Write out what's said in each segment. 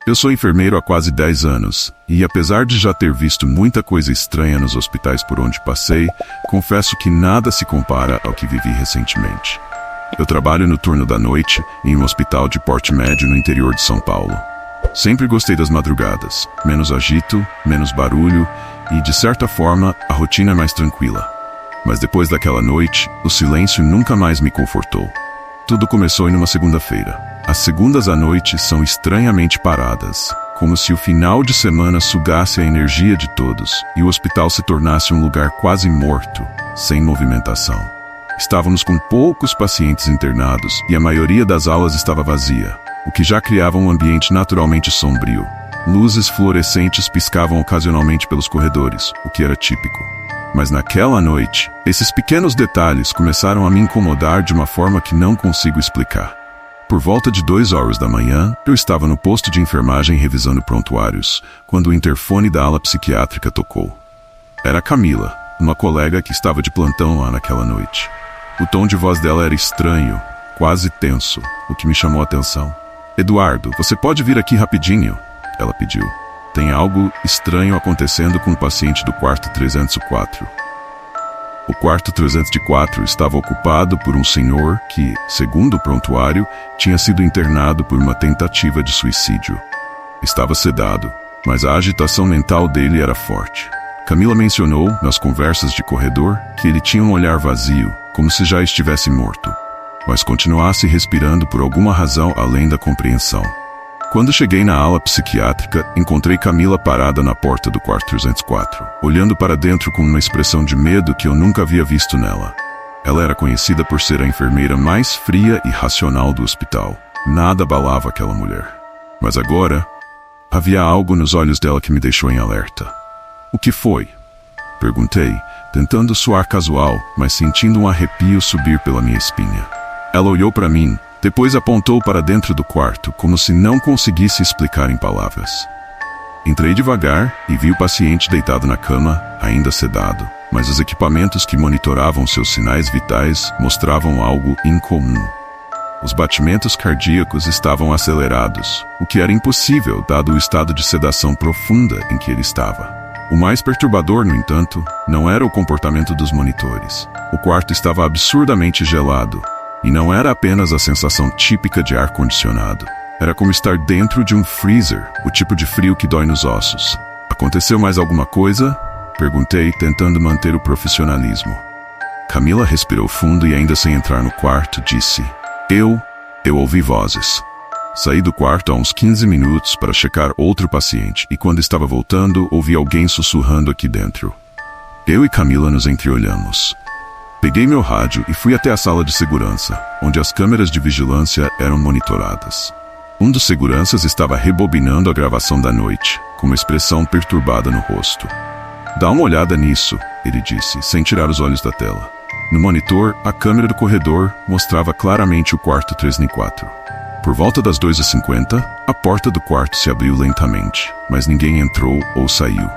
Eu sou enfermeiro há quase 10 anos, e apesar de já ter visto muita coisa estranha nos hospitais por onde passei, confesso que nada se compara ao que vivi recentemente. Eu trabalho no turno da noite, em um hospital de porte médio no interior de São Paulo. Sempre gostei das madrugadas, menos agito, menos barulho, e de certa forma, a rotina é mais tranquila. Mas depois daquela noite, o silêncio nunca mais me confortou. Tudo começou em uma segunda-feira. As segundas à noite são estranhamente paradas, como se o final de semana sugasse a energia de todos e o hospital se tornasse um lugar quase morto, sem movimentação. Estávamos com poucos pacientes internados e a maioria das aulas estava vazia, o que já criava um ambiente naturalmente sombrio. Luzes fluorescentes piscavam ocasionalmente pelos corredores, o que era típico. Mas naquela noite, esses pequenos detalhes começaram a me incomodar de uma forma que não consigo explicar. Por volta de 2 horas da manhã, eu estava no posto de enfermagem revisando prontuários, quando o interfone da ala psiquiátrica tocou. Era Camila, uma colega que estava de plantão lá naquela noite. O tom de voz dela era estranho, quase tenso, o que me chamou a atenção. "Eduardo, você pode vir aqui rapidinho?" ela pediu. "Tem algo estranho acontecendo com o paciente do quarto 304. O quarto 304 estava ocupado por um senhor que, segundo o prontuário, tinha sido internado por uma tentativa de suicídio. Estava sedado, mas a agitação mental dele era forte. Camila mencionou, nas conversas de corredor, que ele tinha um olhar vazio, como se já estivesse morto, mas continuasse respirando por alguma razão além da compreensão. Quando cheguei na ala psiquiátrica, encontrei Camila parada na porta do quarto 304, olhando para dentro com uma expressão de medo que eu nunca havia visto nela. Ela era conhecida por ser a enfermeira mais fria e racional do hospital. Nada abalava aquela mulher. Mas agora, havia algo nos olhos dela que me deixou em alerta. "O que foi?" perguntei, tentando soar casual, mas sentindo um arrepio subir pela minha espinha. Ela olhou para mim, depois apontou para dentro do quarto, como se não conseguisse explicar em palavras. Entrei devagar e vi o paciente deitado na cama, ainda sedado, mas os equipamentos que monitoravam seus sinais vitais mostravam algo incomum. Os batimentos cardíacos estavam acelerados, o que era impossível dado o estado de sedação profunda em que ele estava. O mais perturbador, no entanto, não era o comportamento dos monitores. O quarto estava absurdamente gelado, e não era apenas a sensação típica de ar-condicionado. Era como estar dentro de um freezer, o tipo de frio que dói nos ossos. "Aconteceu mais alguma coisa?" perguntei, tentando manter o profissionalismo. Camila respirou fundo e, ainda sem entrar no quarto, disse: Eu ouvi vozes. Saí do quarto há uns 15 minutos para checar outro paciente e quando estava voltando, ouvi alguém sussurrando aqui dentro. Eu e Camila nos entreolhamos. Peguei meu rádio e fui até a sala de segurança, onde as câmeras de vigilância eram monitoradas. Um dos seguranças estava rebobinando a gravação da noite, com uma expressão perturbada no rosto. "Dá uma olhada nisso", ele disse, sem tirar os olhos da tela. No monitor, a câmera do corredor mostrava claramente o quarto 304. Por volta das 2h50, a porta do quarto se abriu lentamente, mas ninguém entrou ou saiu.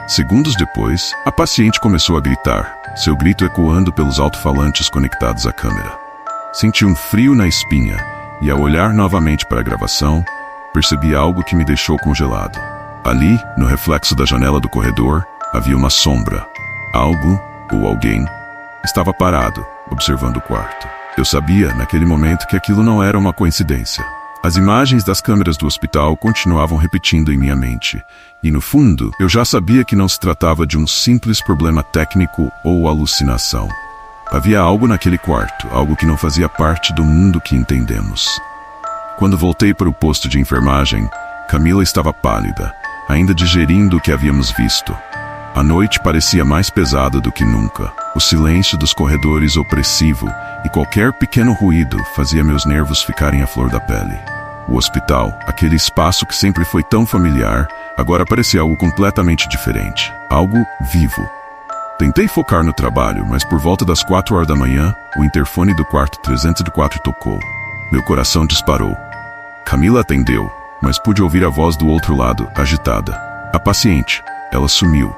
Segundos depois, a paciente começou a gritar, seu grito ecoando pelos alto-falantes conectados à câmera. Senti um frio na espinha, e ao olhar novamente para a gravação, percebi algo que me deixou congelado. Ali, no reflexo da janela do corredor, havia uma sombra. Algo, ou alguém, estava parado, observando o quarto. Eu sabia, naquele momento, que aquilo não era uma coincidência. As imagens das câmeras do hospital continuavam repetindo em minha mente, e no fundo, eu já sabia que não se tratava de um simples problema técnico ou alucinação. Havia algo naquele quarto, algo que não fazia parte do mundo que entendemos. Quando voltei para o posto de enfermagem, Camila estava pálida, ainda digerindo o que havíamos visto. A noite parecia mais pesada do que nunca, o silêncio dos corredores opressivo, e qualquer pequeno ruído fazia meus nervos ficarem à flor da pele. O hospital, aquele espaço que sempre foi tão familiar, agora parecia algo completamente diferente, algo vivo. Tentei focar no trabalho, mas por volta das 4 horas da manhã, o interfone do quarto 304 tocou. Meu coração disparou. Camila atendeu, mas pude ouvir a voz do outro lado, agitada. A paciente. Ela sumiu.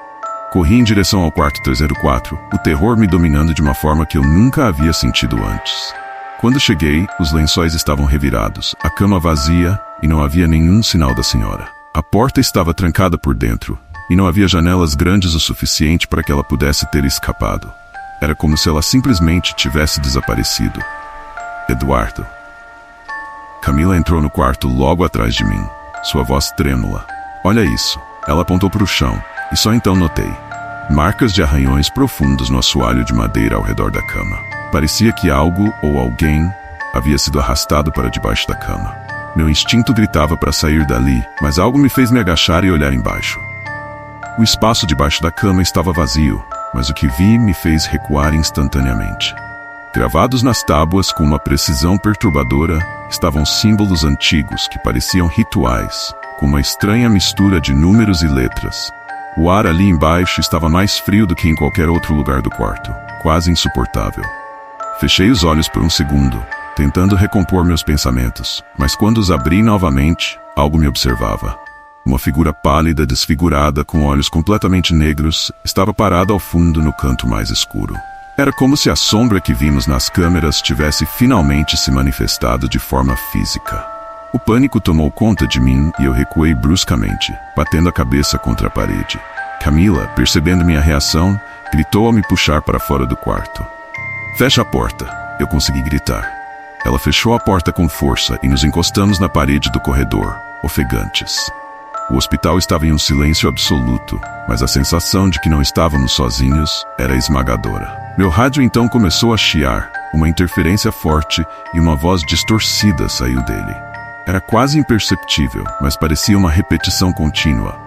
Corri em direção ao quarto 304, o terror me dominando de uma forma que eu nunca havia sentido antes. Quando cheguei, os lençóis estavam revirados, a cama vazia e não havia nenhum sinal da senhora. A porta estava trancada por dentro e não havia janelas grandes o suficiente para que ela pudesse ter escapado. Era como se ela simplesmente tivesse desaparecido. Eduardo. Camila entrou no quarto logo atrás de mim, sua voz trêmula. Olha isso. Ela apontou para o chão e só então notei marcas de arranhões profundos no assoalho de madeira ao redor da cama. Parecia que algo ou alguém havia sido arrastado para debaixo da cama. Meu instinto gritava para sair dali, mas algo me fez me agachar e olhar embaixo. O espaço debaixo da cama estava vazio, mas o que vi me fez recuar instantaneamente. Gravados nas tábuas com uma precisão perturbadora, estavam símbolos antigos que pareciam rituais, com uma estranha mistura de números e letras. O ar ali embaixo estava mais frio do que em qualquer outro lugar do quarto, quase insuportável. Fechei os olhos por um segundo, tentando recompor meus pensamentos, mas quando os abri novamente, algo me observava. Uma figura pálida, desfigurada, com olhos completamente negros, estava parada ao fundo no canto mais escuro. Era como se a sombra que vimos nas câmeras tivesse finalmente se manifestado de forma física. O pânico tomou conta de mim e eu recuei bruscamente, batendo a cabeça contra a parede. Camila, percebendo minha reação, gritou ao me puxar para fora do quarto. Fecha a porta, eu consegui gritar. Ela fechou a porta com força e nos encostamos na parede do corredor, ofegantes. O hospital estava em um silêncio absoluto, mas a sensação de que não estávamos sozinhos era esmagadora. Meu rádio então começou a chiar, uma interferência forte e uma voz distorcida saiu dele. Era quase imperceptível, mas parecia uma repetição contínua.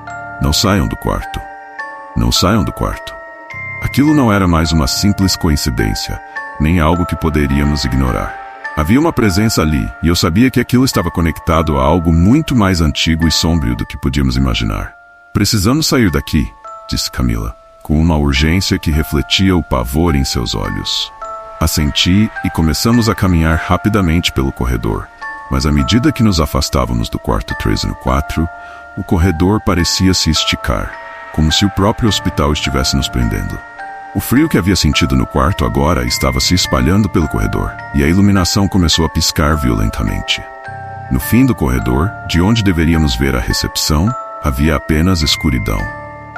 Não saiam do quarto. Não saiam do quarto. Aquilo não era mais uma simples coincidência, nem algo que poderíamos ignorar. Havia uma presença ali, e eu sabia que aquilo estava conectado a algo muito mais antigo e sombrio do que podíamos imaginar. Precisamos sair daqui, disse Camila, com uma urgência que refletia o pavor em seus olhos. Assenti e começamos a caminhar rapidamente pelo corredor, mas à medida que nos afastávamos do quarto 304, o corredor parecia se esticar, como se o próprio hospital estivesse nos prendendo. O frio que havia sentido no quarto agora estava se espalhando pelo corredor, e a iluminação começou a piscar violentamente. No fim do corredor, de onde deveríamos ver a recepção, havia apenas escuridão.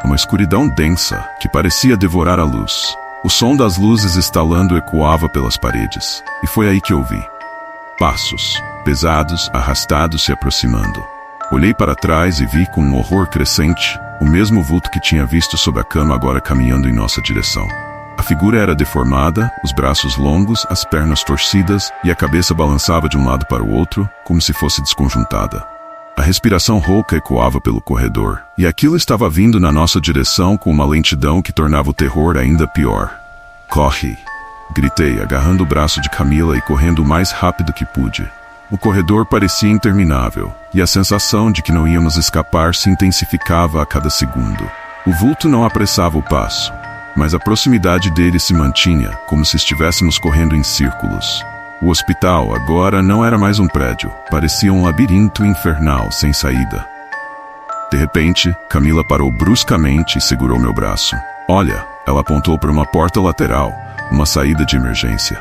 Uma escuridão densa, que parecia devorar a luz. O som das luzes estalando ecoava pelas paredes, e foi aí que ouvi passos, pesados, arrastados se aproximando. Olhei para trás e vi com um horror crescente o mesmo vulto que tinha visto sob a cama agora caminhando em nossa direção. A figura era deformada, os braços longos, as pernas torcidas e a cabeça balançava de um lado para o outro, como se fosse desconjuntada. A respiração rouca ecoava pelo corredor, e aquilo estava vindo na nossa direção com uma lentidão que tornava o terror ainda pior. Corre! Gritei, agarrando o braço de Camila e correndo o mais rápido que pude. O corredor parecia interminável, e a sensação de que não íamos escapar se intensificava a cada segundo. O vulto não apressava o passo, mas a proximidade dele se mantinha, como se estivéssemos correndo em círculos. O hospital agora não era mais um prédio, parecia um labirinto infernal sem saída. De repente, Camila parou bruscamente e segurou meu braço. Olha, ela apontou para uma porta lateral, uma saída de emergência.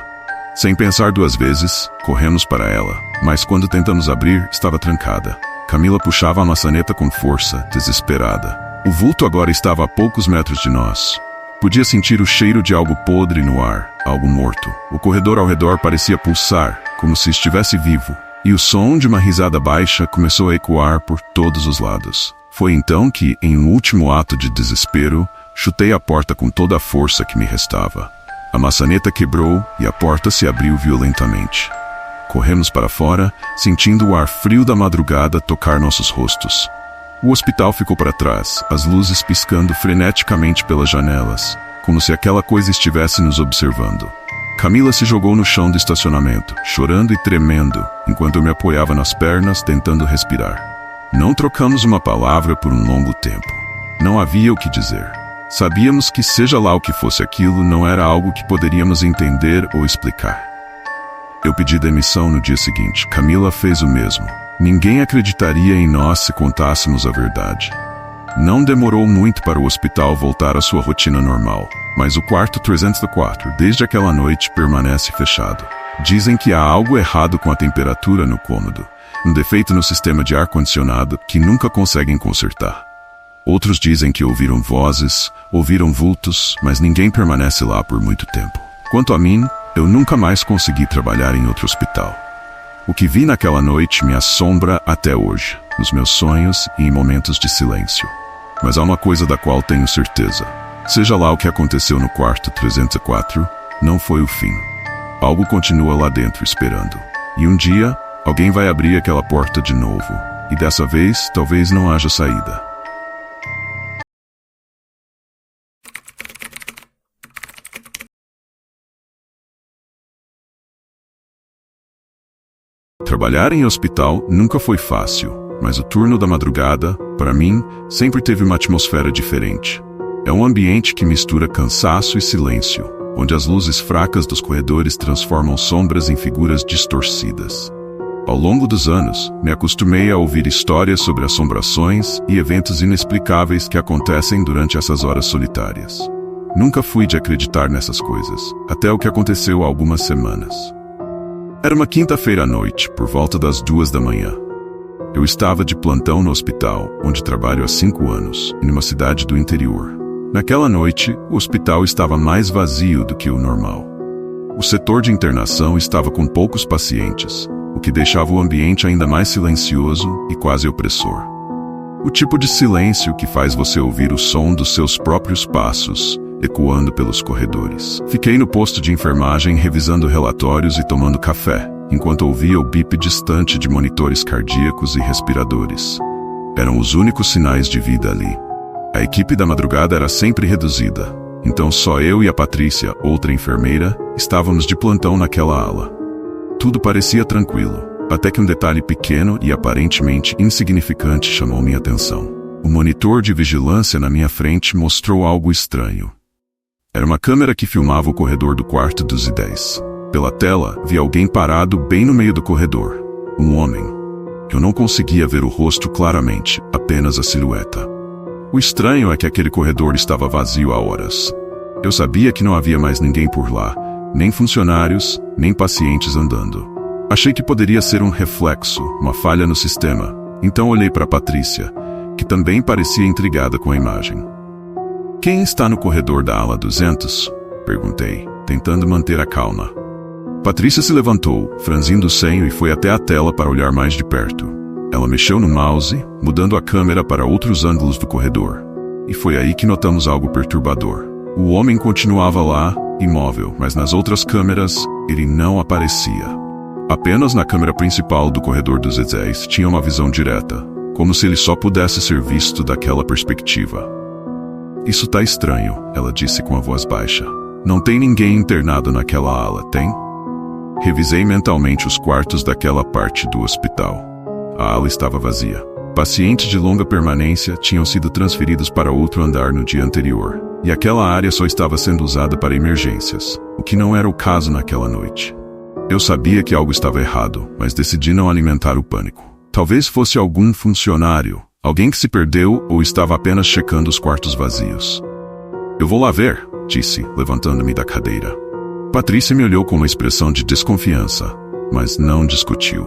Sem pensar duas vezes, corremos para ela, mas quando tentamos abrir, estava trancada. Camila puxava a maçaneta com força, desesperada. O vulto agora estava a poucos metros de nós. Podia sentir o cheiro de algo podre no ar, algo morto. O corredor ao redor parecia pulsar, como se estivesse vivo, e o som de uma risada baixa começou a ecoar por todos os lados. Foi então que, em um último ato de desespero, chutei a porta com toda a força que me restava. A maçaneta quebrou e a porta se abriu violentamente. Corremos para fora, sentindo o ar frio da madrugada tocar nossos rostos. O hospital ficou para trás, as luzes piscando freneticamente pelas janelas, como se aquela coisa estivesse nos observando. Camila se jogou no chão do estacionamento, chorando e tremendo, enquanto eu me apoiava nas pernas, tentando respirar. Não trocamos uma palavra por um longo tempo. Não havia o que dizer. Sabíamos que seja lá o que fosse aquilo, não era algo que poderíamos entender ou explicar. Eu pedi demissão no dia seguinte. Camila fez o mesmo. Ninguém acreditaria em nós se contássemos a verdade. Não demorou muito para o hospital voltar à sua rotina normal, mas o quarto 304, desde aquela noite, permanece fechado. Dizem que há algo errado com a temperatura no cômodo, um defeito no sistema de ar-condicionado que nunca conseguem consertar. Outros dizem que ouviram vozes, ouviram vultos, mas ninguém permanece lá por muito tempo. Quanto a mim, eu nunca mais consegui trabalhar em outro hospital. O que vi naquela noite me assombra até hoje, nos meus sonhos e em momentos de silêncio. Mas há uma coisa da qual tenho certeza. Seja lá o que aconteceu no quarto 304, não foi o fim. Algo continua lá dentro esperando. E um dia, alguém vai abrir aquela porta de novo. E dessa vez, talvez não haja saída. Trabalhar em hospital nunca foi fácil, mas o turno da madrugada, para mim, sempre teve uma atmosfera diferente. É um ambiente que mistura cansaço e silêncio, onde as luzes fracas dos corredores transformam sombras em figuras distorcidas. Ao longo dos anos, me acostumei a ouvir histórias sobre assombrações e eventos inexplicáveis que acontecem durante essas horas solitárias. Nunca fui de acreditar nessas coisas, até o que aconteceu há algumas semanas. Era uma quinta-feira à noite, por volta das 2 da manhã. Eu estava de plantão no hospital, onde trabalho há 5 anos, em uma cidade do interior. Naquela noite, o hospital estava mais vazio do que o normal. O setor de internação estava com poucos pacientes, o que deixava o ambiente ainda mais silencioso e quase opressor. O tipo de silêncio que faz você ouvir o som dos seus próprios passos, ecoando pelos corredores. Fiquei no posto de enfermagem revisando relatórios e tomando café, enquanto ouvia o bip distante de monitores cardíacos e respiradores. Eram os únicos sinais de vida ali. A equipe da madrugada era sempre reduzida, então só eu e a Patrícia, outra enfermeira, estávamos de plantão naquela ala. Tudo parecia tranquilo, até que um detalhe pequeno e aparentemente insignificante chamou minha atenção. O monitor de vigilância na minha frente mostrou algo estranho. Era uma câmera que filmava o corredor do quarto 210. Pela tela, vi alguém parado bem no meio do corredor. Um homem. Eu não conseguia ver o rosto claramente, apenas a silhueta. O estranho é que aquele corredor estava vazio há horas. Eu sabia que não havia mais ninguém por lá, nem funcionários, nem pacientes andando. Achei que poderia ser um reflexo, uma falha no sistema. Então olhei para Patrícia, que também parecia intrigada com a imagem. "Quem está no corredor da ala 200? Perguntei, tentando manter a calma. Patrícia se levantou, franzindo o senho e foi até a tela para olhar mais de perto. Ela mexeu no mouse, mudando a câmera para outros ângulos do corredor. E foi aí que notamos algo perturbador. O homem continuava lá, imóvel, mas nas outras câmeras, ele não aparecia. Apenas na câmera principal do corredor 210 tinha uma visão direta, como se ele só pudesse ser visto daquela perspectiva. "Isso tá estranho", ela disse com a voz baixa. "Não tem ninguém internado naquela ala, tem?" Revisei mentalmente os quartos daquela parte do hospital. A ala estava vazia. Pacientes de longa permanência tinham sido transferidos para outro andar no dia anterior, e aquela área só estava sendo usada para emergências, o que não era o caso naquela noite. Eu sabia que algo estava errado, mas decidi não alimentar o pânico. Talvez fosse algum funcionário, alguém que se perdeu ou estava apenas checando os quartos vazios. "Eu vou lá ver", disse, levantando-me da cadeira. Patrícia me olhou com uma expressão de desconfiança, mas não discutiu.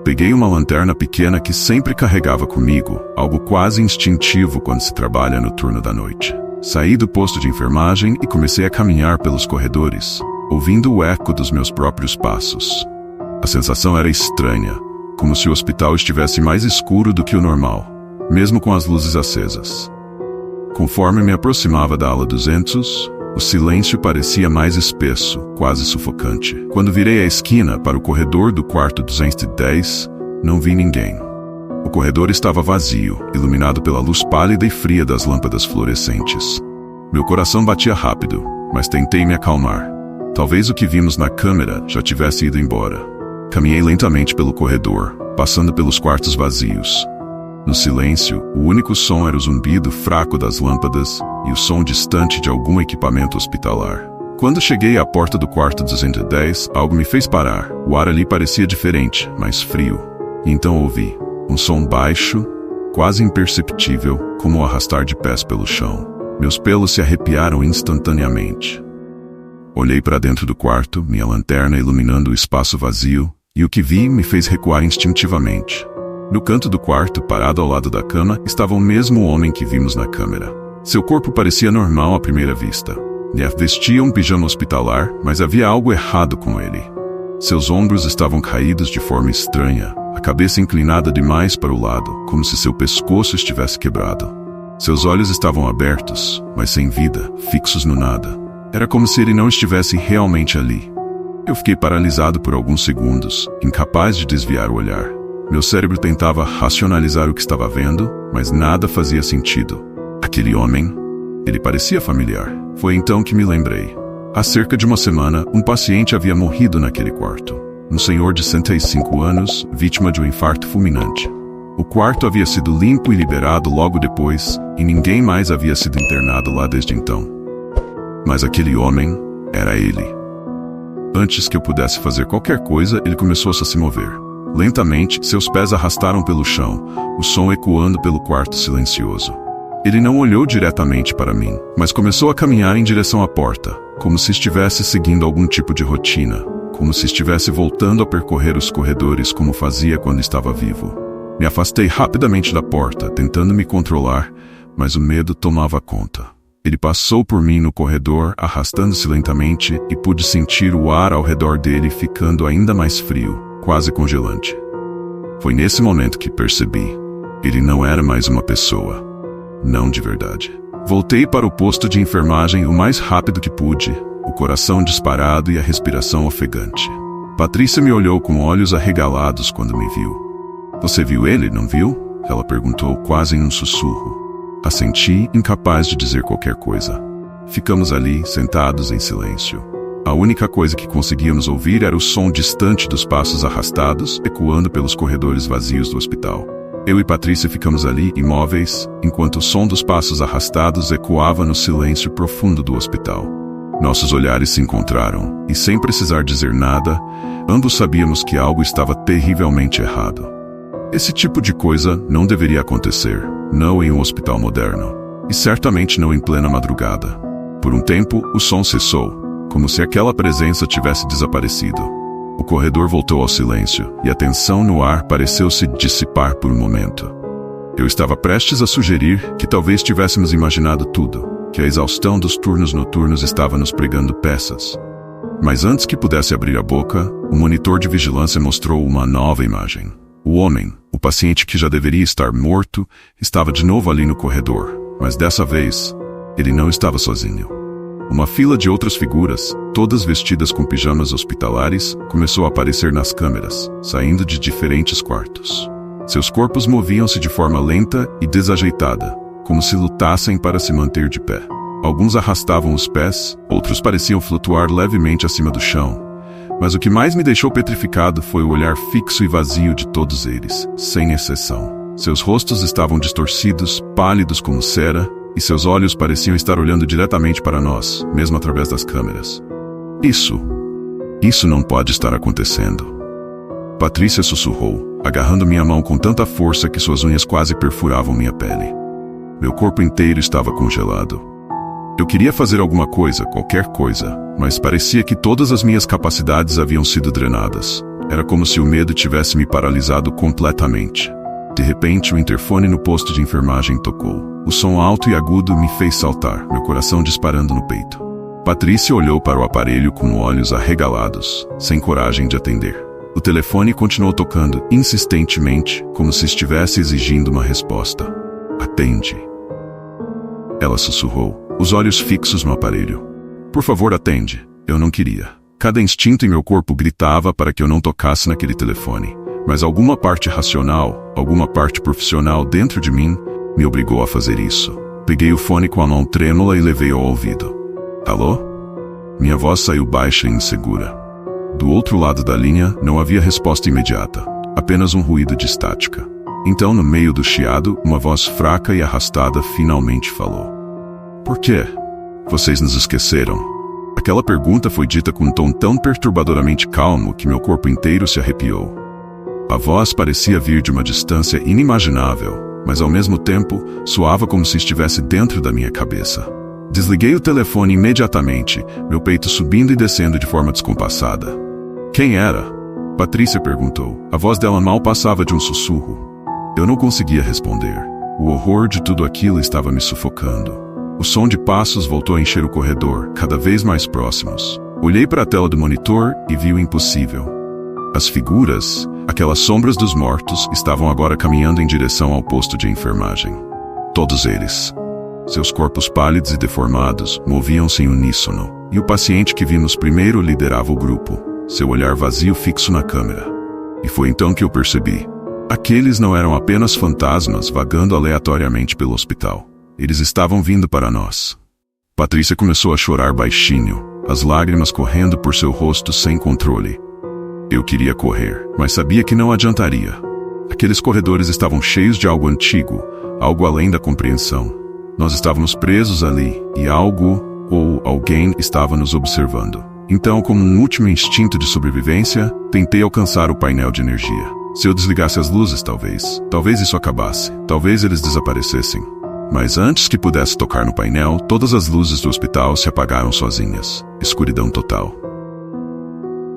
Peguei uma lanterna pequena que sempre carregava comigo, algo quase instintivo quando se trabalha no turno da noite. Saí do posto de enfermagem e comecei a caminhar pelos corredores, ouvindo o eco dos meus próprios passos. A sensação era estranha, como se o hospital estivesse mais escuro do que o normal, mesmo com as luzes acesas. Conforme me aproximava da ala 200, o silêncio parecia mais espesso, quase sufocante. Quando virei a esquina para o corredor do quarto 210, não vi ninguém. O corredor estava vazio, iluminado pela luz pálida e fria das lâmpadas fluorescentes. Meu coração batia rápido, mas tentei me acalmar. Talvez o que vimos na câmera já tivesse ido embora. Caminhei lentamente pelo corredor, passando pelos quartos vazios. No silêncio, o único som era o zumbido fraco das lâmpadas e o som distante de algum equipamento hospitalar. Quando cheguei à porta do quarto 210, algo me fez parar. O ar ali parecia diferente, mais frio. Então ouvi um som baixo, quase imperceptível, como o arrastar de pés pelo chão. Meus pelos se arrepiaram instantaneamente. Olhei para dentro do quarto, minha lanterna iluminando o espaço vazio, e o que vi me fez recuar instintivamente. No canto do quarto, parado ao lado da cama, estava o mesmo homem que vimos na câmera. Seu corpo parecia normal à primeira vista. Ele vestia um pijama hospitalar, mas havia algo errado com ele. Seus ombros estavam caídos de forma estranha, a cabeça inclinada demais para o lado, como se seu pescoço estivesse quebrado. Seus olhos estavam abertos, mas sem vida, fixos no nada. Era como se ele não estivesse realmente ali. Eu fiquei paralisado por alguns segundos, incapaz de desviar o olhar. Meu cérebro tentava racionalizar o que estava vendo, mas nada fazia sentido. Aquele homem, ele parecia familiar. Foi então que me lembrei. Há cerca de uma semana, um paciente havia morrido naquele quarto. Um senhor de 65 anos, vítima de um infarto fulminante. O quarto havia sido limpo e liberado logo depois, e ninguém mais havia sido internado lá desde então. Mas aquele homem era ele. Antes que eu pudesse fazer qualquer coisa, ele começou a se mover. Lentamente, seus pés arrastaram pelo chão, o som ecoando pelo quarto silencioso. Ele não olhou diretamente para mim, mas começou a caminhar em direção à porta, como se estivesse seguindo algum tipo de rotina, como se estivesse voltando a percorrer os corredores como fazia quando estava vivo. Me afastei rapidamente da porta, tentando me controlar, mas o medo tomava conta. Ele passou por mim no corredor, arrastando-se lentamente, e pude sentir o ar ao redor dele ficando ainda mais frio, quase congelante. Foi nesse momento que percebi. Ele não era mais uma pessoa. Não de verdade. Voltei para o posto de enfermagem o mais rápido que pude, o coração disparado e a respiração ofegante. Patrícia me olhou com olhos arregalados quando me viu. Você viu ele, não viu? Ela perguntou quase em um sussurro. Assenti, incapaz de dizer qualquer coisa. Ficamos ali, sentados em silêncio. A única coisa que conseguíamos ouvir era o som distante dos passos arrastados, ecoando pelos corredores vazios do hospital. Eu e Patrícia ficamos ali, imóveis, enquanto o som dos passos arrastados ecoava no silêncio profundo do hospital. Nossos olhares se encontraram, e sem precisar dizer nada, ambos sabíamos que algo estava terrivelmente errado. Esse tipo de coisa não deveria acontecer, não em um hospital moderno, e certamente não em plena madrugada. Por um tempo, o som cessou, como se aquela presença tivesse desaparecido. O corredor voltou ao silêncio, e a tensão no ar pareceu se dissipar por um momento. Eu estava prestes a sugerir que talvez tivéssemos imaginado tudo, que a exaustão dos turnos noturnos estava nos pregando peças. Mas antes que pudesse abrir a boca, o monitor de vigilância mostrou uma nova imagem. O homem, o paciente que já deveria estar morto, estava de novo ali no corredor, mas dessa vez, ele não estava sozinho. Uma fila de outras figuras, todas vestidas com pijamas hospitalares, começou a aparecer nas câmeras, saindo de diferentes quartos. Seus corpos moviam-se de forma lenta e desajeitada, como se lutassem para se manter de pé. Alguns arrastavam os pés, outros pareciam flutuar levemente acima do chão. Mas o que mais me deixou petrificado foi o olhar fixo e vazio de todos eles, sem exceção. Seus rostos estavam distorcidos, pálidos como cera, e seus olhos pareciam estar olhando diretamente para nós, mesmo através das câmeras. Isso não pode estar acontecendo. Patrícia sussurrou, agarrando minha mão com tanta força que suas unhas quase perfuravam minha pele. Meu corpo inteiro estava congelado. Eu queria fazer alguma coisa, qualquer coisa, mas parecia que todas as minhas capacidades haviam sido drenadas. Era como se o medo tivesse me paralisado completamente. De repente, o interfone no posto de enfermagem tocou. O som alto e agudo me fez saltar, meu coração disparando no peito. Patrícia olhou para o aparelho com olhos arregalados, sem coragem de atender. O telefone continuou tocando insistentemente, como se estivesse exigindo uma resposta. Atende. Ela sussurrou, os olhos fixos no aparelho. Por favor, atende. Eu não queria. Cada instinto em meu corpo gritava para que eu não tocasse naquele telefone. Mas alguma parte racional, alguma parte profissional dentro de mim, me obrigou a fazer isso. Peguei o fone com a mão trêmula e levei ao ouvido. Alô? Minha voz saiu baixa e insegura. Do outro lado da linha, não havia resposta imediata, apenas um ruído de estática. Então, no meio do chiado, uma voz fraca e arrastada finalmente falou. Por quê? Vocês nos esqueceram? Aquela pergunta foi dita com um tom tão perturbadoramente calmo que meu corpo inteiro se arrepiou. A voz parecia vir de uma distância inimaginável, mas ao mesmo tempo soava como se estivesse dentro da minha cabeça. Desliguei o telefone imediatamente, meu peito subindo e descendo de forma descompassada. Quem era? Patrícia perguntou. A voz dela mal passava de um sussurro. Eu não conseguia responder. O horror de tudo aquilo estava me sufocando. O som de passos voltou a encher o corredor, cada vez mais próximos. Olhei para a tela do monitor e vi o impossível. As figuras, aquelas sombras dos mortos, estavam agora caminhando em direção ao posto de enfermagem. Todos eles. Seus corpos pálidos e deformados moviam-se em uníssono, e o paciente que vimos primeiro liderava o grupo, seu olhar vazio fixo na câmera. E foi então que eu percebi. Aqueles não eram apenas fantasmas vagando aleatoriamente pelo hospital. Eles estavam vindo para nós. Patrícia começou a chorar baixinho, as lágrimas correndo por seu rosto sem controle. Eu queria correr, mas sabia que não adiantaria. Aqueles corredores estavam cheios de algo antigo, algo além da compreensão. Nós estávamos presos ali, e algo, ou alguém, estava nos observando. Então, como um último instinto de sobrevivência, tentei alcançar o painel de energia. Se eu desligasse as luzes, talvez isso acabasse, talvez eles desaparecessem. Mas antes que pudesse tocar no painel, todas as luzes do hospital se apagaram sozinhas. Escuridão total.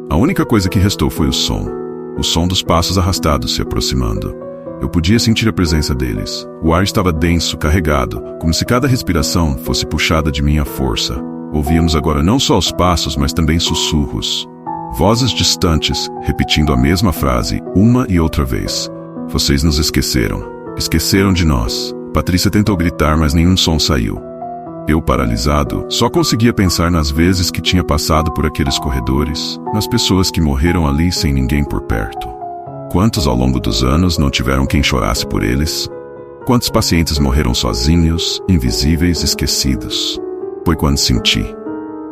A única coisa que restou foi o som dos passos arrastados se aproximando. Eu podia sentir a presença deles. O ar estava denso, carregado, como se cada respiração fosse puxada de minha força. Ouvíamos agora não só os passos, mas também sussurros. Vozes distantes, repetindo a mesma frase, uma e outra vez. Vocês nos esqueceram. Esqueceram de nós. Patrícia tentou gritar, mas nenhum som saiu. Eu, paralisado, só conseguia pensar nas vezes que tinha passado por aqueles corredores, nas pessoas que morreram ali sem ninguém por perto. Quantos ao longo dos anos não tiveram quem chorasse por eles? Quantos pacientes morreram sozinhos, invisíveis, esquecidos? Foi quando senti.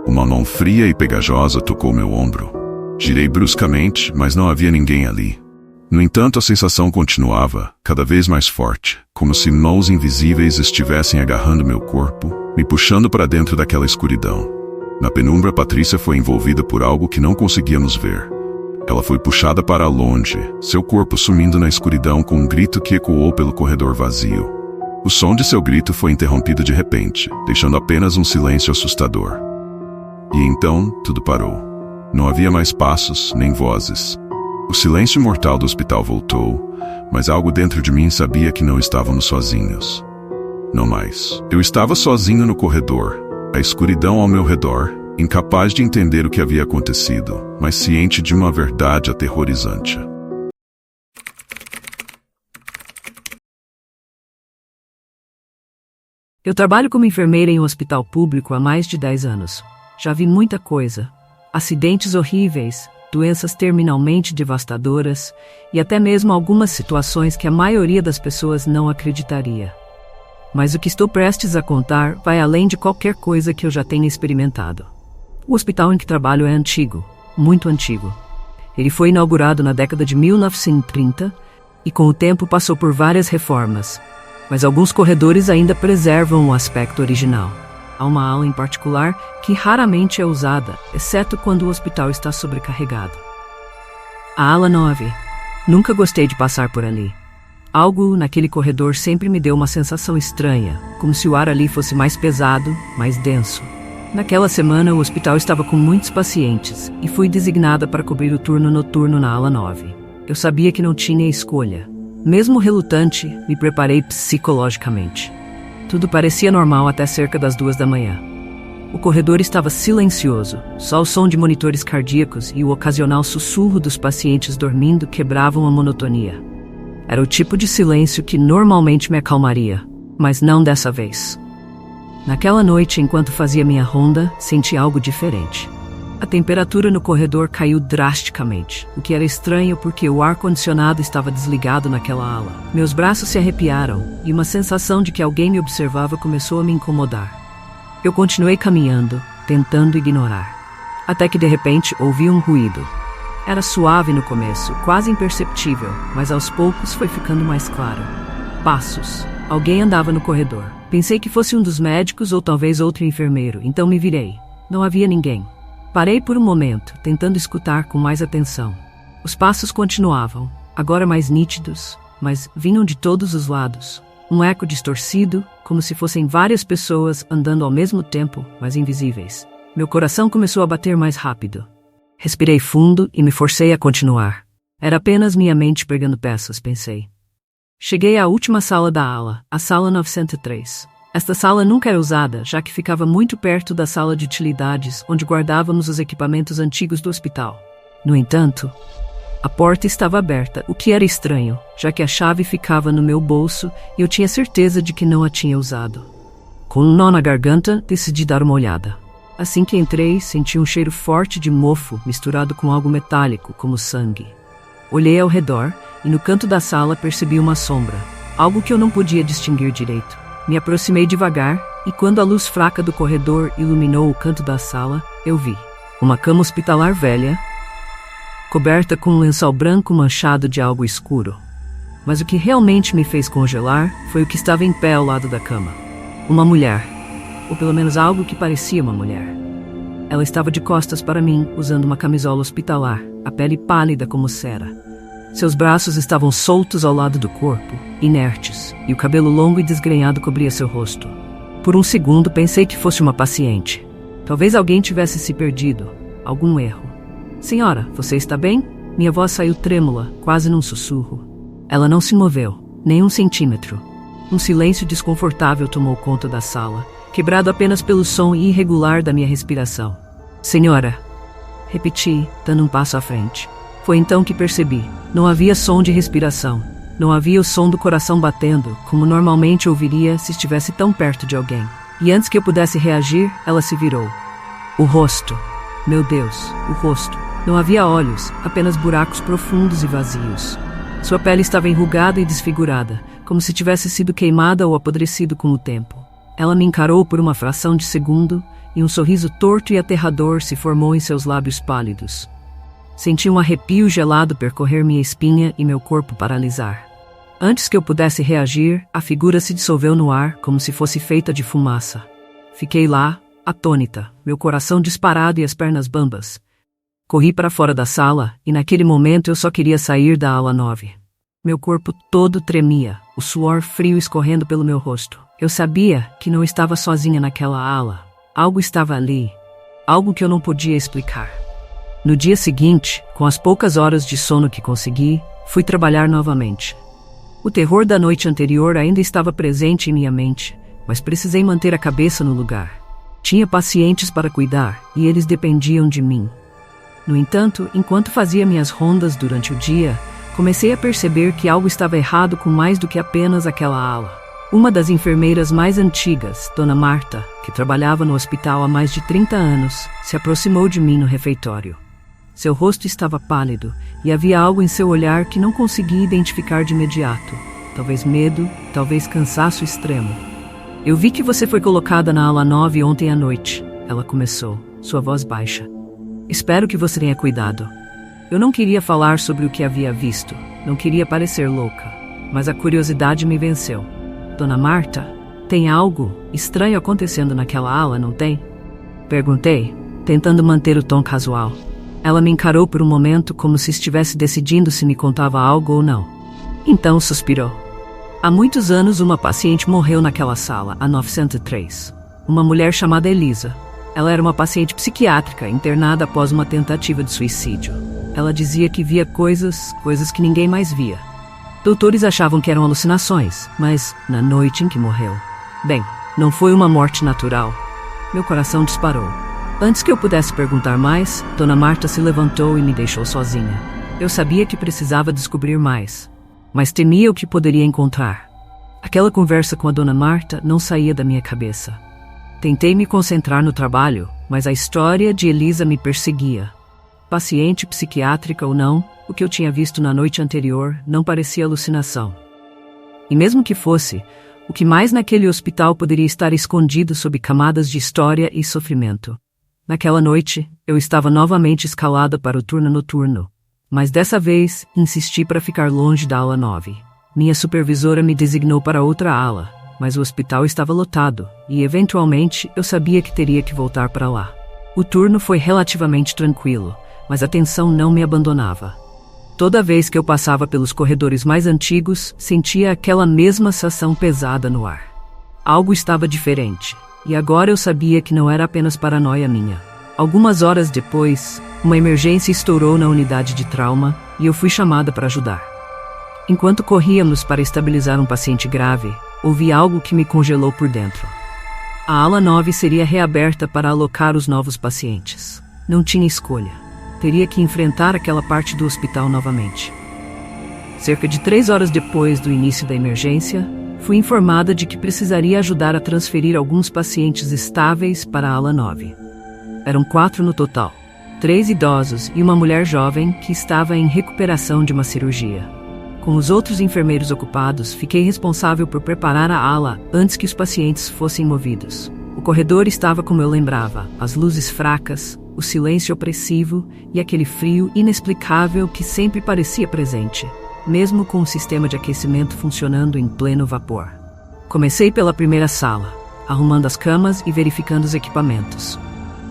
Uma mão fria e pegajosa tocou meu ombro. Girei bruscamente, mas não havia ninguém ali. No entanto, a sensação continuava, cada vez mais forte, como se mãos invisíveis estivessem agarrando meu corpo, me puxando para dentro daquela escuridão. Na penumbra, Patrícia foi envolvida por algo que não conseguíamos ver. Ela foi puxada para longe, seu corpo sumindo na escuridão com um grito que ecoou pelo corredor vazio. O som de seu grito foi interrompido de repente, deixando apenas um silêncio assustador. E então, tudo parou. Não havia mais passos, nem vozes. O silêncio mortal do hospital voltou, mas algo dentro de mim sabia que não estávamos sozinhos. Não mais. Eu estava sozinho no corredor, a escuridão ao meu redor, incapaz de entender o que havia acontecido, mas ciente de uma verdade aterrorizante. Eu trabalho como enfermeira em um hospital público há mais de 10 anos. Já vi muita coisa. Acidentes horríveis, doenças terminalmente devastadoras e até mesmo algumas situações que a maioria das pessoas não acreditaria. Mas o que estou prestes a contar vai além de qualquer coisa que eu já tenha experimentado. O hospital em que trabalho é antigo, muito antigo. Ele foi inaugurado na década de 1930 e com o tempo passou por várias reformas, mas alguns corredores ainda preservam o aspecto original. Há uma ala em particular que raramente é usada, exceto quando o hospital está sobrecarregado. A ala 9. Nunca gostei de passar por ali. Algo naquele corredor sempre me deu uma sensação estranha, como se o ar ali fosse mais pesado, mais denso. Naquela semana, o hospital estava com muitos pacientes e fui designada para cobrir o turno noturno na ala 9. Eu sabia que não tinha escolha. Mesmo relutante, me preparei psicologicamente. Tudo parecia normal até cerca das 2 da manhã. O corredor estava silencioso, só o som de monitores cardíacos e o ocasional sussurro dos pacientes dormindo quebravam a monotonia. Era o tipo de silêncio que normalmente me acalmaria, mas não dessa vez. Naquela noite, enquanto fazia minha ronda, senti algo diferente. A temperatura no corredor caiu drasticamente, o que era estranho porque o ar-condicionado estava desligado naquela ala. Meus braços se arrepiaram e uma sensação de que alguém me observava começou a me incomodar. Eu continuei caminhando, tentando ignorar. Até que de repente ouvi um ruído. Era suave no começo, quase imperceptível, mas aos poucos foi ficando mais claro. Passos. Alguém andava no corredor. Pensei que fosse um dos médicos ou talvez outro enfermeiro, então me virei. Não havia ninguém. Parei por um momento, tentando escutar com mais atenção. Os passos continuavam, agora mais nítidos, mas vinham de todos os lados. Um eco distorcido, como se fossem várias pessoas andando ao mesmo tempo, mas invisíveis. Meu coração começou a bater mais rápido. Respirei fundo e me forcei a continuar. Era apenas minha mente pegando peças, pensei. Cheguei à última sala da ala, a sala 903. Esta sala nunca era usada, já que ficava muito perto da sala de utilidades, onde guardávamos os equipamentos antigos do hospital. No entanto, a porta estava aberta, o que era estranho, já que a chave ficava no meu bolso e eu tinha certeza de que não a tinha usado. Com um nó na garganta, decidi dar uma olhada. Assim que entrei, senti um cheiro forte de mofo misturado com algo metálico, como sangue. Olhei ao redor e no canto da sala percebi uma sombra, algo que eu não podia distinguir direito. Me aproximei devagar e quando a luz fraca do corredor iluminou o canto da sala, eu vi uma cama hospitalar velha, coberta com um lençol branco manchado de algo escuro. Mas o que realmente me fez congelar foi o que estava em pé ao lado da cama. Uma mulher, ou pelo menos algo que parecia uma mulher. Ela estava de costas para mim, usando uma camisola hospitalar, a pele pálida como cera. Seus braços estavam soltos ao lado do corpo, inertes, e o cabelo longo e desgrenhado cobria seu rosto. Por um segundo pensei que fosse uma paciente. Talvez alguém tivesse se perdido, algum erro. Senhora, você está bem? Minha voz saiu trêmula, quase num sussurro. Ela não se moveu, nem um centímetro. Um silêncio desconfortável tomou conta da sala, quebrado apenas pelo som irregular da minha respiração. Senhora, repeti, dando um passo à frente. Foi então que percebi. Não havia som de respiração. Não havia o som do coração batendo, como normalmente ouviria se estivesse tão perto de alguém. E antes que eu pudesse reagir, ela se virou. O rosto. Meu Deus, o rosto. Não havia olhos, apenas buracos profundos e vazios. Sua pele estava enrugada e desfigurada, como se tivesse sido queimada ou apodrecido com o tempo. Ela me encarou por uma fração de segundo, e um sorriso torto e aterrador se formou em seus lábios pálidos. Senti um arrepio gelado percorrer minha espinha e meu corpo paralisar. Antes que eu pudesse reagir, a figura se dissolveu no ar como se fosse feita de fumaça. Fiquei lá, atônita, meu coração disparado e as pernas bambas. Corri para fora da sala e naquele momento eu só queria sair da ala 9. Meu corpo todo tremia, o suor frio escorrendo pelo meu rosto. Eu sabia que não estava sozinha naquela ala. Algo estava ali, algo que eu não podia explicar. No dia seguinte, com as poucas horas de sono que consegui, fui trabalhar novamente. O terror da noite anterior ainda estava presente em minha mente, mas precisei manter a cabeça no lugar. Tinha pacientes para cuidar e eles dependiam de mim. No entanto, enquanto fazia minhas rondas durante o dia, comecei a perceber que algo estava errado com mais do que apenas aquela ala. Uma das enfermeiras mais antigas, Dona Marta, que trabalhava no hospital há mais de 30 anos, se aproximou de mim no refeitório. Seu rosto estava pálido e havia algo em seu olhar que não consegui identificar de imediato. Talvez medo, talvez cansaço extremo. Eu vi que você foi colocada na ala 9 ontem à noite, ela começou, sua voz baixa. Espero que você tenha cuidado. Eu não queria falar sobre o que havia visto, não queria parecer louca, mas a curiosidade me venceu. Dona Marta, tem algo estranho acontecendo naquela ala, não tem? Perguntei, tentando manter o tom casual. Ela me encarou por um momento como se estivesse decidindo se me contava algo ou não. Então suspirou. Há muitos anos uma paciente morreu naquela sala, a 903. Uma mulher chamada Elisa. Ela era uma paciente psiquiátrica internada após uma tentativa de suicídio. Ela dizia que via coisas que ninguém mais via. Doutores achavam que eram alucinações, mas na noite em que morreu... Bem, não foi uma morte natural. Meu coração disparou. Antes que eu pudesse perguntar mais, Dona Marta se levantou e me deixou sozinha. Eu sabia que precisava descobrir mais, mas temia o que poderia encontrar. Aquela conversa com a Dona Marta não saía da minha cabeça. Tentei me concentrar no trabalho, mas a história de Elisa me perseguia. Paciente psiquiátrica ou não, o que eu tinha visto na noite anterior não parecia alucinação. E mesmo que fosse, o que mais naquele hospital poderia estar escondido sob camadas de história e sofrimento? Naquela noite, eu estava novamente escalada para o turno noturno, mas dessa vez insisti para ficar longe da ala 9. Minha supervisora me designou para outra ala, mas o hospital estava lotado e, eventualmente, eu sabia que teria que voltar para lá. O turno foi relativamente tranquilo, mas a tensão não me abandonava. Toda vez que eu passava pelos corredores mais antigos, sentia aquela mesma sensação pesada no ar. Algo estava diferente, e agora eu sabia que não era apenas paranoia minha. Algumas horas depois, uma emergência estourou na unidade de trauma e eu fui chamada para ajudar. Enquanto corríamos para estabilizar um paciente grave, ouvi algo que me congelou por dentro. A ala 9 seria reaberta para alocar os novos pacientes. Não tinha escolha. Teria que enfrentar aquela parte do hospital novamente. Cerca de 3 horas depois do início da emergência, fui informada de que precisaria ajudar a transferir alguns pacientes estáveis para a ala 9. Eram 4 no total, 3 idosos e uma mulher jovem que estava em recuperação de uma cirurgia. Com os outros enfermeiros ocupados, fiquei responsável por preparar a ala antes que os pacientes fossem movidos. O corredor estava como eu lembrava, as luzes fracas, o silêncio opressivo e aquele frio inexplicável que sempre parecia presente, mesmo com o sistema de aquecimento funcionando em pleno vapor. Comecei pela primeira sala, arrumando as camas e verificando os equipamentos.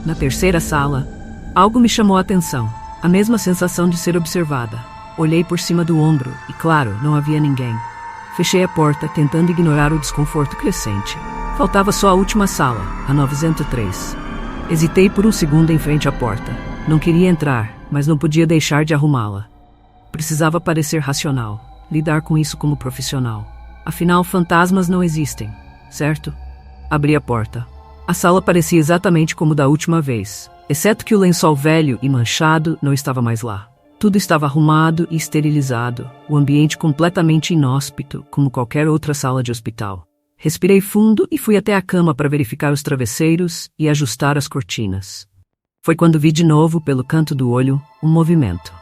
Na terceira sala, algo me chamou a atenção, a mesma sensação de ser observada. Olhei por cima do ombro e, claro, não havia ninguém. Fechei a porta, tentando ignorar o desconforto crescente. Faltava só a última sala, a 903. Hesitei por um segundo em frente à porta. Não queria entrar, mas não podia deixar de arrumá-la. Precisava parecer racional, lidar com isso como profissional. Afinal, fantasmas não existem, certo? Abri a porta. A sala parecia exatamente como da última vez, exceto que o lençol velho e manchado não estava mais lá. Tudo estava arrumado e esterilizado, o ambiente completamente inóspito, como qualquer outra sala de hospital. Respirei fundo e fui até a cama para verificar os travesseiros e ajustar as cortinas. Foi quando vi de novo, pelo canto do olho, um movimento.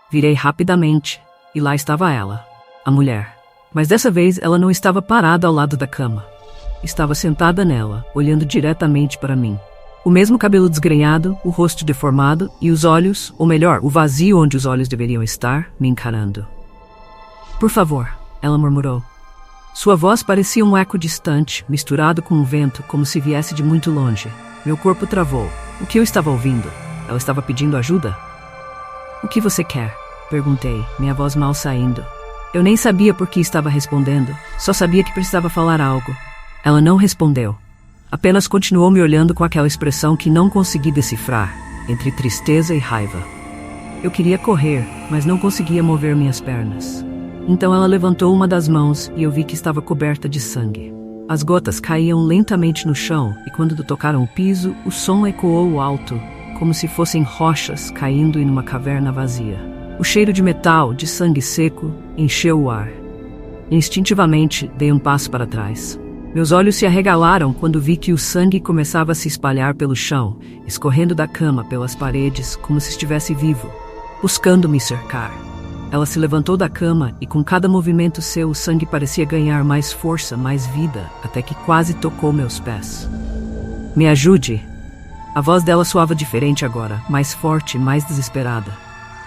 Virei rapidamente, e lá estava ela, a mulher. Mas dessa vez ela não estava parada ao lado da cama. Estava sentada nela, olhando diretamente para mim. O mesmo cabelo desgrenhado, o rosto deformado e os olhos, ou melhor, o vazio onde os olhos deveriam estar, me encarando. "Por favor", ela murmurou. Sua voz parecia um eco distante, misturado com um vento, como se viesse de muito longe. Meu corpo travou. O que eu estava ouvindo? Ela estava pedindo ajuda? "O que você quer?", perguntei, minha voz mal saindo. Eu nem sabia por que estava respondendo, só sabia que precisava falar algo. Ela não respondeu. Apenas continuou me olhando com aquela expressão que não consegui decifrar, entre tristeza e raiva. Eu queria correr, mas não conseguia mover minhas pernas. Então ela levantou uma das mãos e eu vi que estava coberta de sangue. As gotas caíam lentamente no chão e quando tocaram o piso, o som ecoou alto, como se fossem rochas caindo em uma caverna vazia. O cheiro de metal, de sangue seco, encheu o ar. Instintivamente, dei um passo para trás. Meus olhos se arregalaram quando vi que o sangue começava a se espalhar pelo chão, escorrendo da cama pelas paredes, como se estivesse vivo, buscando me cercar. Ela se levantou da cama e com cada movimento seu o sangue parecia ganhar mais força, mais vida, até que quase tocou meus pés. "Me ajude!" A voz dela soava diferente agora, mais forte, mais desesperada.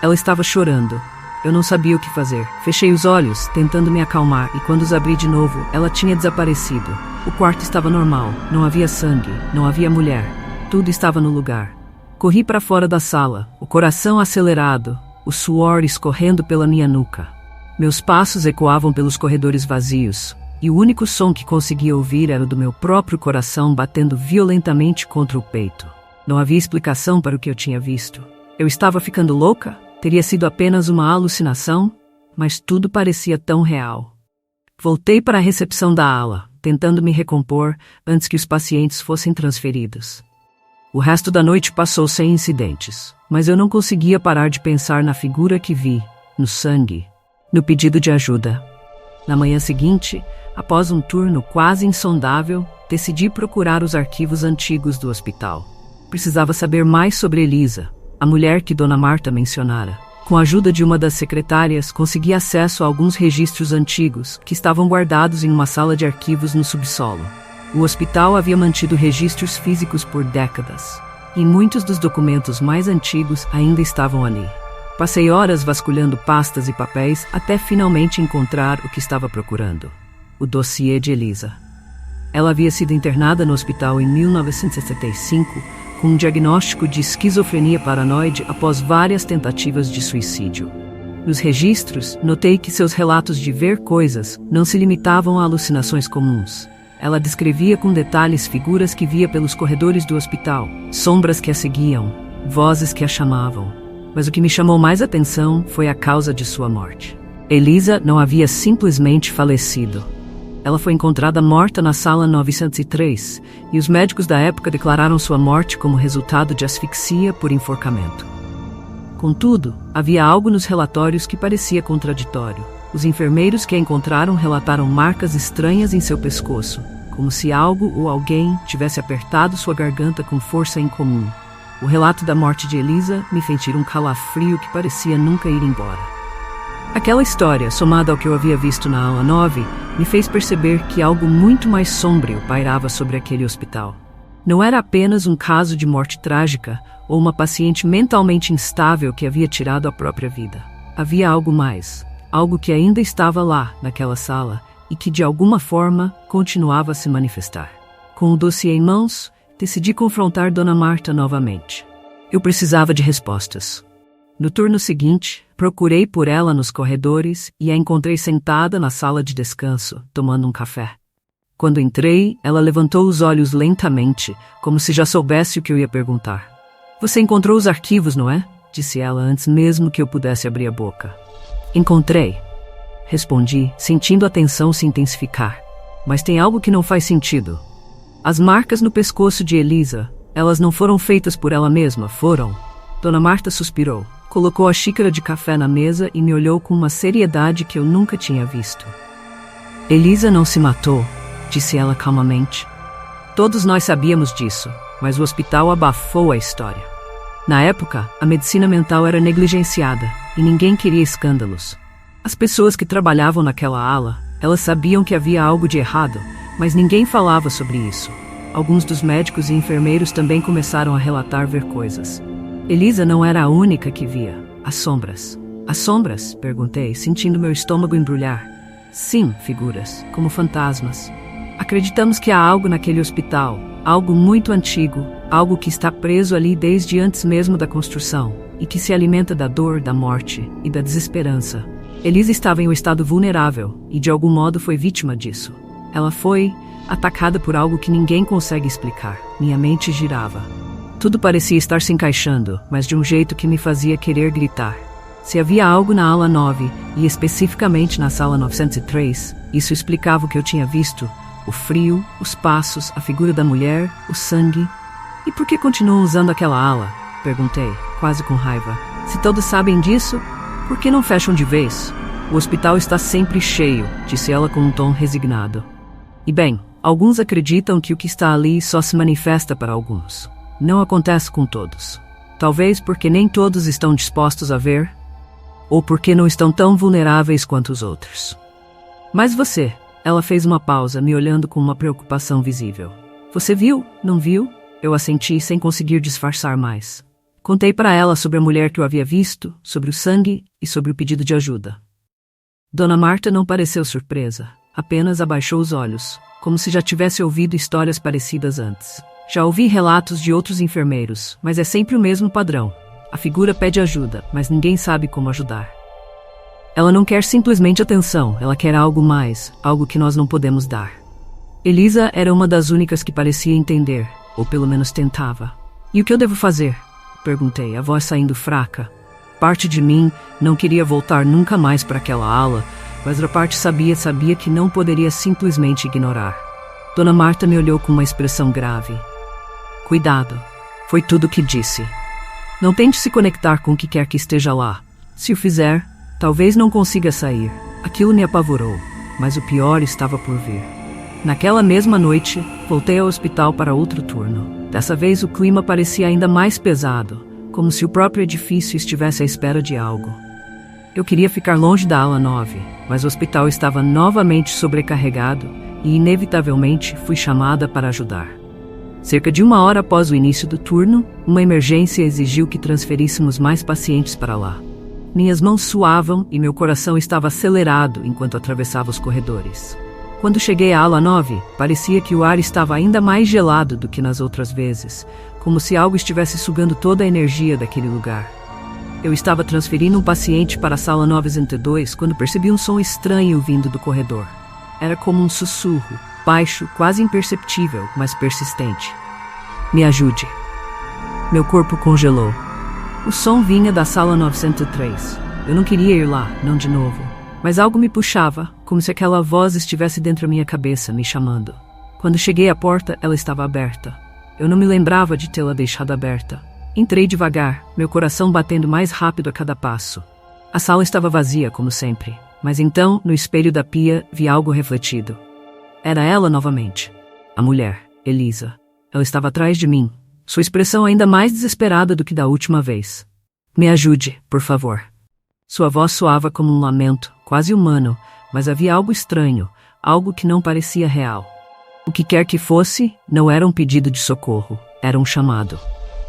Ela estava chorando. Eu não sabia o que fazer. Fechei os olhos, tentando me acalmar, e quando os abri de novo, ela tinha desaparecido. O quarto estava normal, não havia sangue, não havia mulher. Tudo estava no lugar. Corri para fora da sala, o coração acelerado, o suor escorrendo pela minha nuca. Meus passos ecoavam pelos corredores vazios, e o único som que conseguia ouvir era o do meu próprio coração batendo violentamente contra o peito. Não havia explicação para o que eu tinha visto. Eu estava ficando louca? Teria sido apenas uma alucinação? Mas tudo parecia tão real. Voltei para a recepção da ala, tentando me recompor antes que os pacientes fossem transferidos. O resto da noite passou sem incidentes, mas eu não conseguia parar de pensar na figura que vi, no sangue, no pedido de ajuda. Na manhã seguinte, após um turno quase insondável, decidi procurar os arquivos antigos do hospital. Precisava saber mais sobre Elisa, a mulher que Dona Marta mencionara. Com a ajuda de uma das secretárias, consegui acesso a alguns registros antigos que estavam guardados em uma sala de arquivos no subsolo. O hospital havia mantido registros físicos por décadas, e muitos dos documentos mais antigos ainda estavam ali. Passei horas vasculhando pastas e papéis até finalmente encontrar o que estava procurando: o dossiê de Elisa. Ela havia sido internada no hospital em 1965 com um diagnóstico de esquizofrenia paranoide após várias tentativas de suicídio. Nos registros, notei que seus relatos de ver coisas não se limitavam a alucinações comuns. Ela descrevia com detalhes figuras que via pelos corredores do hospital, sombras que a seguiam, vozes que a chamavam. Mas o que me chamou mais atenção foi a causa de sua morte. Elisa não havia simplesmente falecido. Ela foi encontrada morta na sala 903, e os médicos da época declararam sua morte como resultado de asfixia por enforcamento. Contudo, havia algo nos relatórios que parecia contraditório. Os enfermeiros que a encontraram relataram marcas estranhas em seu pescoço, como se algo ou alguém tivesse apertado sua garganta com força incomum. O relato da morte de Elisa me fez sentir um calafrio que parecia nunca ir embora. Aquela história, somada ao que eu havia visto na ala 9, me fez perceber que algo muito mais sombrio pairava sobre aquele hospital. Não era apenas um caso de morte trágica ou uma paciente mentalmente instável que havia tirado a própria vida. Havia algo mais, algo que ainda estava lá, naquela sala, e que de alguma forma continuava a se manifestar. Com o dossiê em mãos, decidi confrontar Dona Marta novamente. Eu precisava de respostas. No turno seguinte, procurei por ela nos corredores e a encontrei sentada na sala de descanso, tomando um café. Quando entrei, ela levantou os olhos lentamente, como se já soubesse o que eu ia perguntar. Você encontrou os arquivos, não é? Disse ela antes mesmo que eu pudesse abrir a boca. Encontrei. Respondi, sentindo a tensão se intensificar. Mas tem algo que não faz sentido. As marcas no pescoço de Elisa, elas não foram feitas por ela mesma, foram? Dona Marta suspirou, colocou a xícara de café na mesa e me olhou com uma seriedade que eu nunca tinha visto. Elisa não se matou, disse ela calmamente. Todos nós sabíamos disso, mas o hospital abafou a história. Na época, a medicina mental era negligenciada e ninguém queria escândalos. As pessoas que trabalhavam naquela ala, elas sabiam que havia algo de errado, mas ninguém falava sobre isso. Alguns dos médicos e enfermeiros também começaram a relatar ver coisas. Elisa não era a única que via. As sombras. As sombras? Perguntei, sentindo meu estômago embrulhar. Sim, figuras, como fantasmas. Acreditamos que há algo naquele hospital, algo muito antigo, algo que está preso ali desde antes mesmo da construção, e que se alimenta da dor, da morte e da desesperança. Elisa estava em um estado vulnerável, e de algum modo foi vítima disso. Ela foi atacada por algo que ninguém consegue explicar. Minha mente girava. Tudo parecia estar se encaixando, mas de um jeito que me fazia querer gritar. Se havia algo na ala 9, e especificamente na sala 903, isso explicava o que eu tinha visto. O frio, os passos, a figura da mulher, o sangue. E por que continuam usando aquela ala? Perguntei, quase com raiva. Se todos sabem disso, por que não fecham de vez? O hospital está sempre cheio, disse ela com um tom resignado. E bem, alguns acreditam que o que está ali só se manifesta para alguns. Não acontece com todos. Talvez porque nem todos estão dispostos a ver, ou porque não estão tão vulneráveis quanto os outros. Mas você... Ela fez uma pausa, me olhando com uma preocupação visível. Você viu? Não viu? Eu assenti sem conseguir disfarçar mais. Contei para ela sobre a mulher que eu havia visto, sobre o sangue e sobre o pedido de ajuda. Dona Marta não pareceu surpresa, apenas abaixou os olhos, como se já tivesse ouvido histórias parecidas antes. Já ouvi relatos de outros enfermeiros, mas é sempre o mesmo padrão. A figura pede ajuda, mas ninguém sabe como ajudar. Ela não quer simplesmente atenção, ela quer algo mais, algo que nós não podemos dar. Elisa era uma das únicas que parecia entender, ou pelo menos tentava. E o que eu devo fazer? Perguntei, a voz saindo fraca. Parte de mim não queria voltar nunca mais para aquela ala, mas outra parte sabia que não poderia simplesmente ignorar. Dona Marta me olhou com uma expressão grave. Cuidado, foi tudo o que disse. Não tente se conectar com o que quer que esteja lá. Se o fizer, talvez não consiga sair. Aquilo me apavorou, mas o pior estava por vir. Naquela mesma noite, voltei ao hospital para outro turno. Dessa vez o clima parecia ainda mais pesado, como se o próprio edifício estivesse à espera de algo. Eu queria ficar longe da ala 9, mas o hospital estava novamente sobrecarregado e, inevitavelmente, fui chamada para ajudar. Cerca de 1 hora após o início do turno, uma emergência exigiu que transferíssemos mais pacientes para lá. Minhas mãos suavam e meu coração estava acelerado enquanto atravessava os corredores. Quando cheguei à ala 9, parecia que o ar estava ainda mais gelado do que nas outras vezes, como se algo estivesse sugando toda a energia daquele lugar. Eu estava transferindo um paciente para a sala 902 quando percebi um som estranho vindo do corredor. Era como um sussurro, baixo, quase imperceptível, mas persistente. Me ajude. Meu corpo congelou. O som vinha da sala 903. Eu não queria ir lá, não de novo. Mas algo me puxava, como se aquela voz estivesse dentro da minha cabeça, me chamando. Quando cheguei à porta, ela estava aberta. Eu não me lembrava de tê-la deixado aberta. Entrei devagar, meu coração batendo mais rápido a cada passo. A sala estava vazia, como sempre. Mas então, no espelho da pia, vi algo refletido. Era ela novamente. A mulher, Elisa. Ela estava atrás de mim, sua expressão ainda mais desesperada do que da última vez. Me ajude, por favor. Sua voz soava como um lamento, quase humano, mas havia algo estranho, algo que não parecia real. O que quer que fosse, não era um pedido de socorro, era um chamado.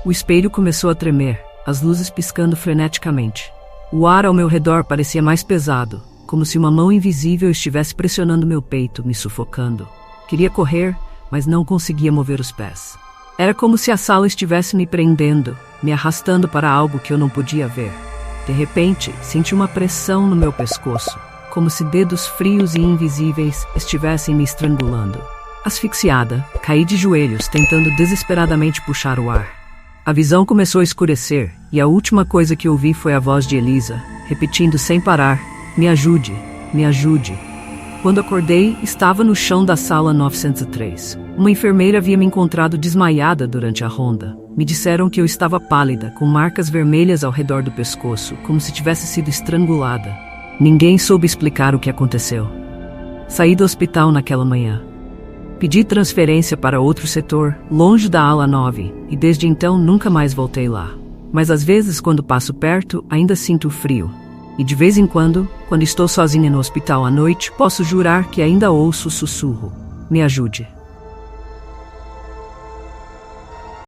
O espelho começou a tremer, as luzes piscando freneticamente. O ar ao meu redor parecia mais pesado, como se uma mão invisível estivesse pressionando meu peito, me sufocando. Queria correr, mas não conseguia mover os pés. Era como se a sala estivesse me prendendo, me arrastando para algo que eu não podia ver. De repente, senti uma pressão no meu pescoço, como se dedos frios e invisíveis estivessem me estrangulando. Asfixiada, caí de joelhos, tentando desesperadamente puxar o ar. A visão começou a escurecer, e a última coisa que ouvi foi a voz de Elisa, repetindo sem parar: me ajude, me ajude. Quando acordei, estava no chão da sala 903. Uma enfermeira havia me encontrado desmaiada durante a ronda. Me disseram que eu estava pálida, com marcas vermelhas ao redor do pescoço, como se tivesse sido estrangulada. Ninguém soube explicar o que aconteceu. Saí do hospital naquela manhã. Pedi transferência para outro setor, longe da ala 9, e desde então nunca mais voltei lá. Mas às vezes, quando passo perto, ainda sinto frio. E de vez em quando estou sozinha no hospital à noite, posso jurar que ainda ouço o sussurro. Me ajude.